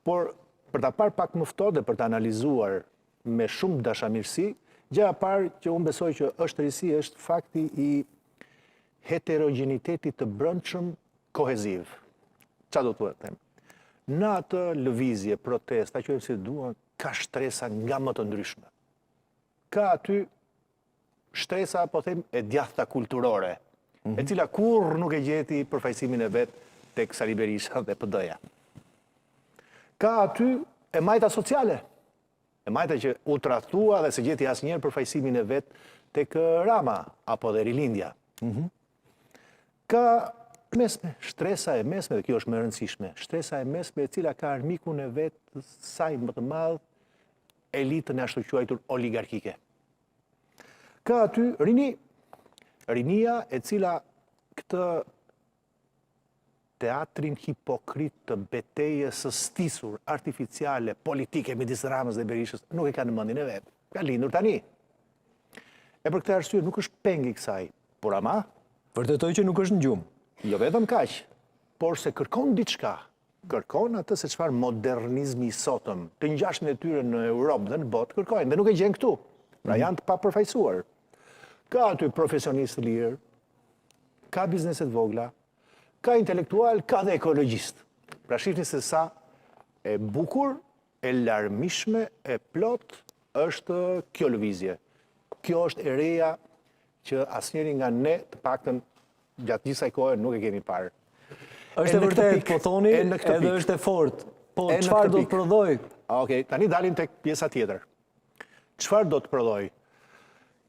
Por për ta parë pak më ftohtë dhe për ta analizuar me shumë dashamirësi, gjëja e parë që unë besoj që është risi është fakti i heterogenitetit të brendshëm koheziv. Çfarë do të them? Në atë lëvizje, protesta, quajmë si duan, ka shtresa nga më të ndryshme. Ka aty shtresa, po them, e djathta kulturore, e cila kur nuk e gjeti përfaqësimin e vet tek Sali Berisha dhe PD-ja. Ka aty e majta sociale, e majta që u tradhtua dhe se gjeti asnjëherë përfaqësimin e vet tek Rama apo dhe Rilindja. Ka mesme, shtresa e mesme, dhe kjo është më e rëndësishme, shtresa e mesme e cila ka armikun e vet saj më të madh, elitën e ashtu quajtur oligarkike. Ka aty rinia e cila këtë teatrin hipokrit të betejës së stisur, artificiale, politike, midis Ramës dhe Berishës, nuk e ka në mendjen e vet. Ka lindur tani. E për këtë arsye nuk është peng i kësaj, por ama vërtetoj që nuk është në gjumë. Jo vetëm kaq, por se kërkon diçka. Kërkon atë se çfarë modernizmi i sotëm, të ngjashme e tyre në Europë dhe në botë kërkojnë dhe nuk e gjen këtu. Pra janë të papërfaqësuar. Ka aty profesionistë lirë, ka bizneset vogla, ka intelektual, ka dhe ekologjist. Pra shihni se sa e bukur, e larmishme, e plot është kjo lëvizje. Kjo është e reja që asnjëri nga ne të paktën gjatë gjithsaj kohe nuk e kemi parë. Është e vërtet, po thoni, edhe është e fortë. Po çfarë do të prodhoj? Okej, tani dalim tek pjesa tjetër. Çfarë do të prodhoj?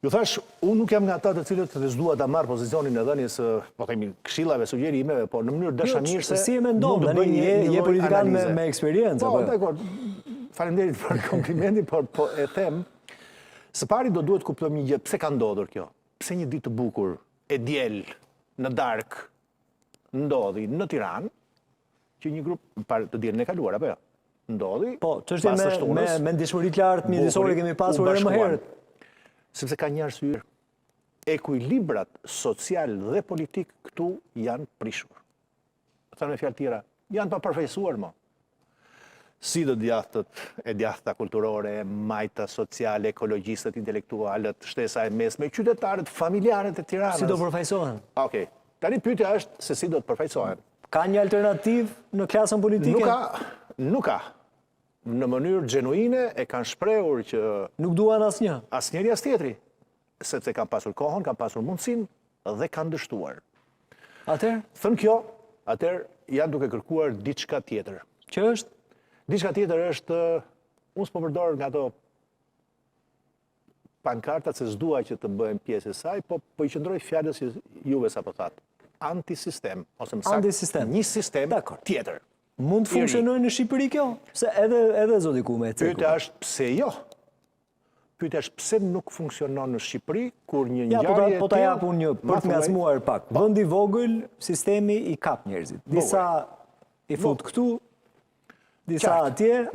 Ju thash, unë nuk jam nga ata të cilët të s'dua ta marr pozicionin e dhënies, po themi, këshillave, sugjerimeve, po në mënyrë dashamirëse. Si e mendon tani je politikan me eksperiencë apo? Po, dakor. Faleminderit për komplimentin, por e them, së pari do duhet kuptojmë një gjë, pse ka ndodhur kjo? Pse një ditë të bukur, e diel, në darkë, ndodhi në Tiranë, që një grup të dielën e kaluar, apo jo? Ndodhi. Po, çështje me ndjeshmëri të lartë midisore kemi pasur edhe më herët. Sepse ka një arsye. Ekuilibrat social dhe politik këtu janë prishur. Thënë me fjalë tjera, janë pa përfaqësuar më. Si do djathta kulturore, majta sociale, ekologjistët, intelektualët, shtesa e mesme, qytetarët, familjarët e Tiranës. Si do përfaqësohen? Okej. Tani pyetja është se si do të përfaqësohen. Ka një alternativë në klasën politike? Nuk ka. Në mënyrë gjenuine e kanë shprehur që nuk duan asnjë. Asnjëri as tjetri, sepse kanë pasur kohën, kanë pasur mundësinë dhe kanë dështuar. Atëherë, thënë kjo, atëherë janë duke kërkuar diçka tjetër. Që është? Diçka tjetër është, unë s'po përdor nga ato pankartat se s'dua që të bëhem pjesë e saj, po i qëndroj fjalës që juve sapo thatë. Antisistem, ose më saktë, një sistem tjetër. Mund të funksionojë në Shqipëri kjo? Se edhe zoti Kume e ceku. Pyetja është pse jo? Pyetja është pse nuk funksionon në Shqipëri kur një ngjarje po ta jap unë një për të ngacmuar pak. Vendi i vogël, sistemi i kap njerëzit. Disa i fut këtu, disa atje,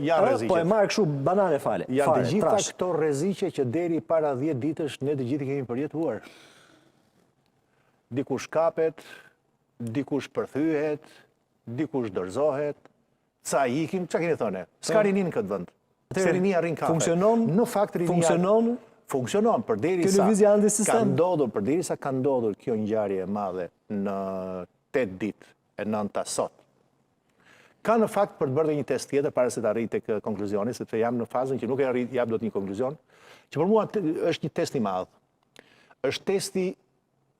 po e marr kështu banane fale. Janë të gjitha këto rreziqe që deri para 10 ditësh ne të gjithë kemi përjetuar. Dikush kapet, dikush përthyhet, dikush dorëzohet, ca ikin, çka keni thënë? S'ka rinin në këtë vend. Se rinia rrin kafe. Funksionon? Në fakt rinia funksionon përderisa ka ndodhur kjo ngjarje e madhe në 8 ditë e 9-ta sot. Ka në fakt për të bërë një test tjetër para se të arrijë tek konkluzioni, sepse jam në fazën që nuk e jap dot një konkluzion, që për mua është një test i madh. Është testi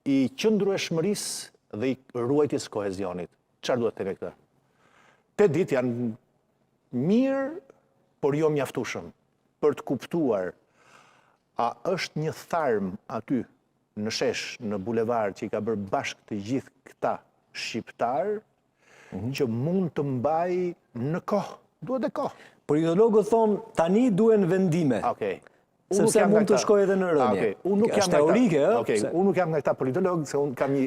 i qëndrueshmërisë dhe i ruajtjes së kohezionit. Çfarë duhet të themi këtë? 8 ditë janë mirë, por jo mjaftueshëm për të kuptuar a është një tharm aty në shesh, në bulevard që i ka bërë bashkë të gjithë këta shqiptar që mund të mbaj në kohë. Duhet e kohë. Por ideologët thonë tani duhen vendime. Okej. Sepse mund të shkojë edhe në rënje. Është teorike, unë nuk jam nga këta politologë, se unë kam një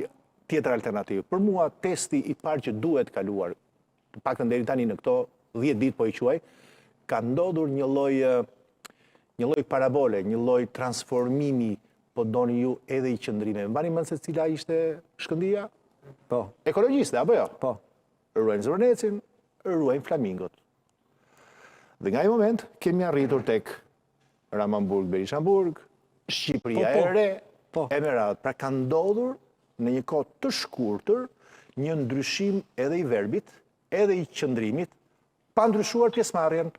tjetër alternativë. Për mua, testi i parë që duhet kaluar, të paktën deri tani në këto 10 ditë po i quaj, ka ndodhur një lloj parabole, një lloj transformimi, po doni ju edhe i qëndrimeve. Mbani mend se cila ishte Shkëndija? Po. Ekologjiste, apo jo? Po. Ruajnë zërnecin, ruajnë flamingot. Dhe nga i moment, kemi arritur tek Ramanburg, Berishamburg, Shqipëria e re, e me radhë. Pra ka ndodhur në një kohë të shkurtër një ndryshim edhe i verbit, edhe i qëndrimit, pa ndryshuar pjesëmarrjen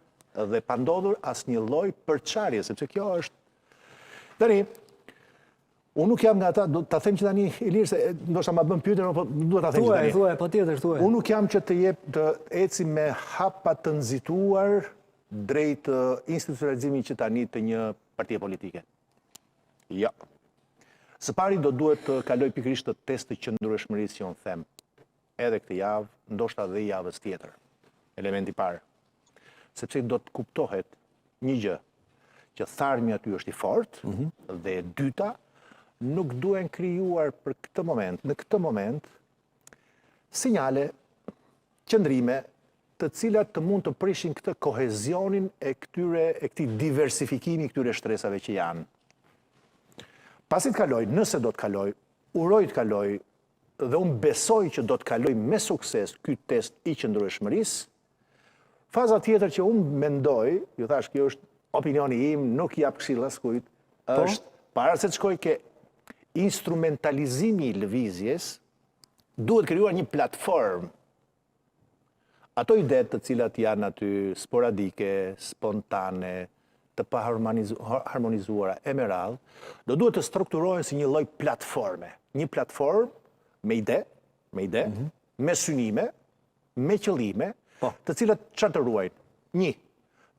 dhe pa ndodhur asnjë lloj përçarje, sepse kjo është. Tani, unë nuk jam nga ata, do ta them që tani Ilir se ndoshta ma bën pyetje, por duhet ta them tani. Thuaj, patjetër thuaj. Unë nuk jam që të eci me hapa të nxituar drejt institucionalizimit që tani të një partie politike. Jo. Së pari do duhet të kaloj pikërisht të test të qëndrueshmërisë që unë them edhe këtë javë, ndoshta dhe javës tjetër. Elementi parë. Sepse do të kuptohet një gjë, që tharmi aty është i fortë, dhe e dyta, nuk duhen krijuar për këtë moment, në këtë moment, sinjale, qëndrime, të cilat të mund të prishin këtë kohezionin e këtij diversifikimi këtyre shtresave që janë. Pasi të kaloj, nëse do të kaloj, uroj të kaloj, dhe unë besoj që do të kaloj me sukses ky test i qëndrueshmërisë. Faza tjetër që unë mendoj, ju thash, kjo është opinioni im, nuk jap këshill askujt, është para se të shkoj ke instrumentalizimi i lëvizjes, duhet krijuar një platformë. Ato ide të cilat janë aty sporadike, spontane, të paharmonizuara e me radhë, do duhet të strukturohen si një lloj platforme. Një platformë me ide, me synime, me qëllime, të cilat çfarë të ruajnë? Një,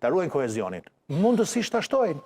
të ruajnë kohezionin. Mundësisht ta shtojnë.